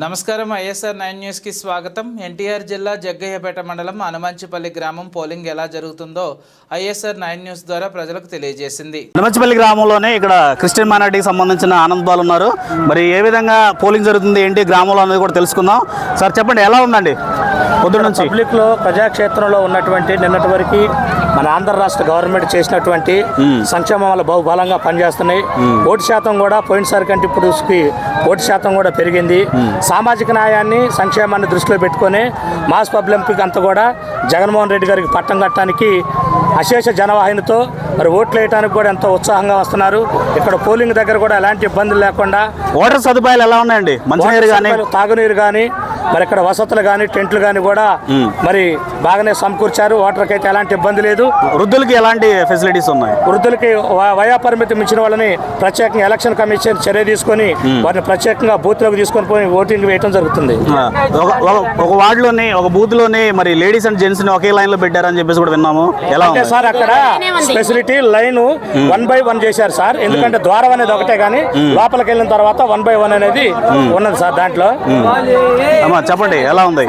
నమస్కారం ISR 9 news కి స్వాగతం. ఎన్టీఆర్ జిల్లా జగ్గయ్యపేట మండలం అనుమంచిపల్లి గ్రామం పోలింగ్ ఎలా జరుగుతుందో ఐఎస్ఆర్ 9 న్యూస్ ద్వారా ప్రజలకు తెలియజేసింది. అనుమంచిపల్లి గ్రామంలోనే ఇక్కడ క్రిస్టియన్ మైనారిటీకి సంబంధించిన ఆనంద్ బాల్ ఉన్నారు. మరి ఏ విధంగా పోలింగ్ జరుగుతుంది ఏంటి గ్రామంలో అనేది కూడా తెలుసుకుందాం. సార్ చెప్పండి, ఎలా ఉందండి పొద్దున్న నుంచి? పబ్లిక్లో ప్రజాక్షేత్రంలో ఉన్నటువంటి నిన్నటి వరకు మన ఆంధ్ర రాష్ట్ర గవర్నమెంట్ చేసినటువంటి సంక్షేమం వల్ల బహుబలంగా పనిచేస్తున్నాయి. ఓటు శాతం కూడా పోయినసారి కంటే ఇప్పుడు ఓటు శాతం కూడా పెరిగింది. సామాజిక న్యాయాన్ని సంక్షేమాన్ని దృష్టిలో పెట్టుకొని మాస్ పబ్లిక్ అంతా కూడా జగన్మోహన్ రెడ్డి గారికి పట్టం కట్టడానికి అశేష జనవాహినితో మరి ఓట్లు వేయడానికి కూడా ఎంతో ఉత్సాహంగా వస్తున్నారు. ఇక్కడ పోలింగ్ దగ్గర కూడా ఎలాంటి ఇబ్బందులు లేకుండా వాటర్ సదుపాయాలు ఎలా ఉన్నాయండి? మంచినీరు కానీ తాగునీరు కానీ మరి ఇక్కడ వసతులు కానీ టెంట్లు కానీ కూడా మరి బాగానే సమకూర్చారు. వాటర్కి అయితే ఎలాంటి ఇబ్బంది లేదు. వృద్ధులకి ఎలాంటి ఫెసిలిటీస్ ఉన్నాయి? వృద్ధులకి వయోపరిమితి మించిన వాళ్ళని ప్రత్యేకంగా ఎలక్షన్ కమిషన్ చర్య తీసుకొని వారిని ప్రత్యేకంగా బూత్లోకి తీసుకొని పోయి ఓటింగ్ వేయడం జరుగుతుంది. ఒక వార్డులోని ఒక బూత్ లోని మరి లేడీస్ అండ్ జెంట్స్ ని ఒకే లైన్ లో పెట్టారని చెప్పేసి కూడా విన్నాము. ఎలా ఉంది సార్? అక్కడ స్పెసిలిటీ లైన్ 1/1 చేశారు సార్. ఎందుకంటే ద్వారం అనేది ఒకటే కానీ లోపలికి వెళ్ళిన తర్వాత 1/1 అనేది ఉన్నది సార్. దాంట్లో చెప్పండి, ఎలా ఉంది?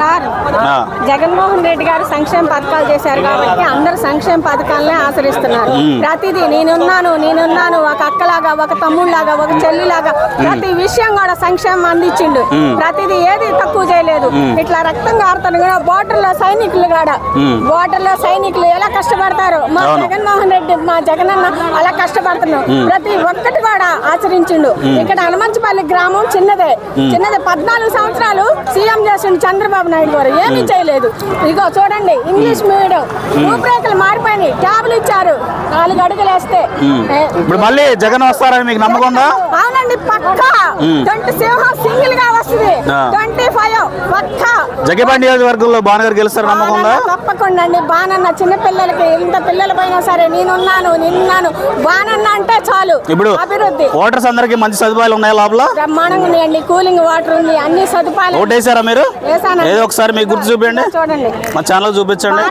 జగన్మోహన్ రెడ్డి గారు సంక్షేమ పథకాలు చేశారు కాబట్టి అందరు సంక్షేమ పథకాలనే ఆచరిస్తున్నారు. ప్రతిదీ నేనున్నాను ఒక అక్కలాగా, ఒక తమ్ముళ్లాగా, ఒక చెల్లిలాగా ప్రతి విషయం కూడా సంక్షేమం అందించిండు. ప్రతిదీ ఏది తక్కువ చేయలేదు. ఇట్లా రక్తం కారుతాను కూడా బోర్డర్లో సైనికులు ఎలా కష్టపడతారు, మా జగన్మోహన్ రెడ్డి మా జగనన్న అలా కష్టపడుతున్నాం. ప్రతి ఒక్కటి కూడా ఆచరించిండు. ఇక్కడ అనుమంచిపల్లి గ్రామం చిన్నదే 14 సంవత్సరాలు సీఎం చేసిండు చంద్రబాబు నాయుడు గారు, ఏమీ చేయలేదు. ఇగో చూడండి, ఇంగ్లీష్ మీడియం రూపురేఖలు మారిపోయినాయి. ట్యాబ్లు ఇచ్చారు 4 అడుగులు వేస్తే. ఇప్పుడు మళ్ళీ జగన్ వస్తారని మీకు నమ్మకం ఉందా? అవునండి, పక్కా 20 సింహం సింగిల్ గా వస్తుంది. 25 పక్కా. జగ్గయ్యపేట నియోజకవర్గంలో బాణగారు గెలుస్తారు నమ్మకం ఉందా? తప్పకుండా అండి. బాణన్న చిన్న పిల్లలకి ఎంత పిల్లలు పోయినా సరే నిన్నాను బాణన్న అంటే చాలు. ఇప్పుడు అభివృద్ధి. ఓటర్స్ అందరికి మంచి సదుపాయాలు ఉన్నాయి లోపల? బ్రహ్మాండంగా ఉన్నాయండి. కూలింగ్ వాటర్ ఉంది, అన్ని సదుపాయాలు. ఓటేసారా మీరు? ఏదో ఒకసారి మీకు గుర్తు చూపించండి, చూడండి, మా ఛానల్ చూపించండి.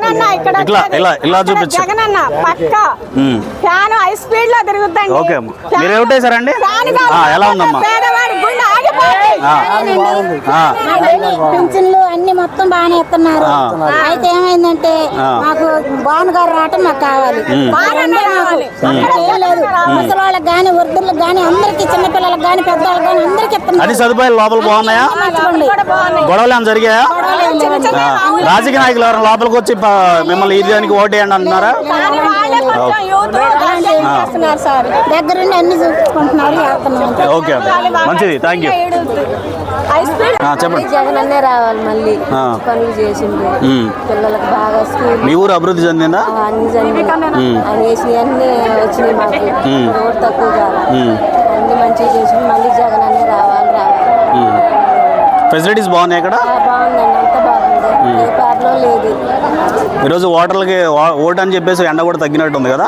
ఇలా చూపించండి. జగనన్న పక్కా ఫ్యాన్ హై స్పీడ్ లో తిరుగుతుంది. ఓకే, మీరు ఓటేసారండి? ఎలా ఉందమ్మా? పేదవాడి గుండె ఆగిపోయింది. పింఛన్లు అన్ని మొత్తం బాగానే ఇస్తున్నారు. అయితే ఏమైందంటే మాకు బాను గారు రావటం మాకు కావాలి. ఏం లేదు, ముసలి గాని వృద్ధులకు గాని అందరికి, చిన్నపిల్లలకు గాని పెద్దవాళ్ళకి గాని అందరికి ఇస్తున్నారు. అన్ని సదుపాయాలు లోపల బాగున్నాయా? గొడవలు ఏమైనా జరిగాయా? రాజకీయ నాయకులు ఎవరైనా లోపలికి వచ్చి మిమ్మల్ని ఈ దానికి ఓటేయండి అంటున్నారా? దగ్గరుండి అన్ని చూసుకుంటున్నారు. ఓకే, మంచిది, థ్యాంక్ యూ. చెప్పండి. జగన్ అన్నే రావాలి, మళ్ళీ పనులు చేసింది పిల్లలకు బాగా. స్కూల్ మీ ఊరు అభివృద్ధి చెందిందా? అన్ని అనేసి అన్ని వచ్చినాయి. మాకు రోడ్ తక్కువ కాదు, అన్ని మంచిగా చేసింది. మళ్ళీ జగన్ అన్నే రావాలి. ఫెసిలిటీస్ బాగున్నాయి ఇక్కడ? బాగుందండి, అంత బాగుంది. ఏ ప్రాబ్లం లేదు. ఈరోజు ఓటర్లకి ఓటు అని చెప్పేసి ఎండ కూడా తగ్గినట్టు ఉంది కదా?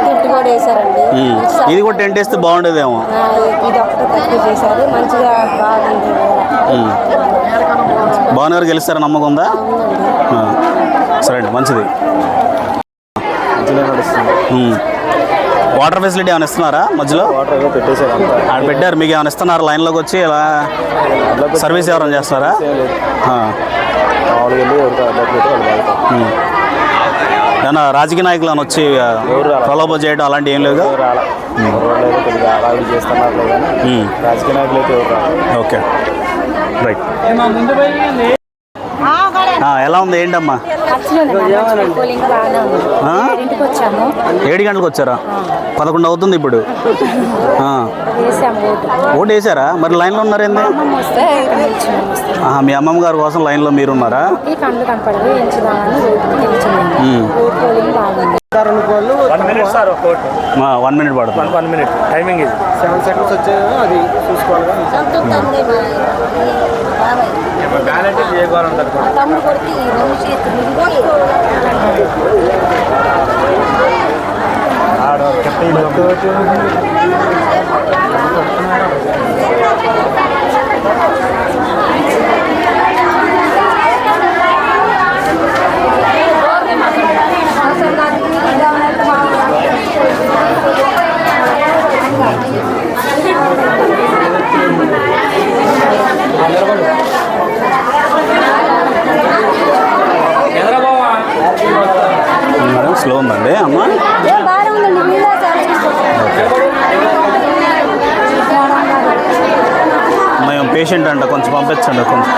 టెంట్ కూడా వేసారండి. ఇది కూడా టెంట్ వేస్తే బాగుండేదేమో. ఇది ఒకటి తక్కువ చేశారు, మంచిగా బాగుంది. భవన్ గారు గెలుస్తారా నమ్మకం ఉందా? సరే అండి, మంచిది. వాటర్ ఫెసిలిటీ ఏమైనా ఇస్తున్నారా మధ్యలో? ఆడ పెట్టారు, మీకు ఏమైనా ఇస్తున్నారు? లైన్లోకి వచ్చి ఇలా సర్వీస్ ఎవరైనా చేస్తున్నారా? ఏమన్నా రాజకీయ నాయకులు అని వచ్చి ప్రలోభ చేయడం అలాంటివి ఏం లేదు? Okay, right. ఎలా ఉంది ఏంటమ్మా? 7 గంటలకు వచ్చారా? 11 అవుతుంది ఇప్పుడు. ఓటు వేసారా? మరి లైన్లో ఉన్నారేంది? మీ అమ్మమ్మ గారి కోసం లైన్లో మీరున్నారా? 1 మినిట్ పడుతుంది. 1 మినిట్ టైమింగ్ ఇది 7 సెకండ్స్ వచ్చే అది చూసుకోవాలి. బ్యాలెట్ చేయగలంటారు. Gracias. స్లో ఉందండి అమ్మ. ఏ బాగా ఉందండి మీలో మేము పేషెంట్ అంట, కొంచెం పంపించండి కొంచెం.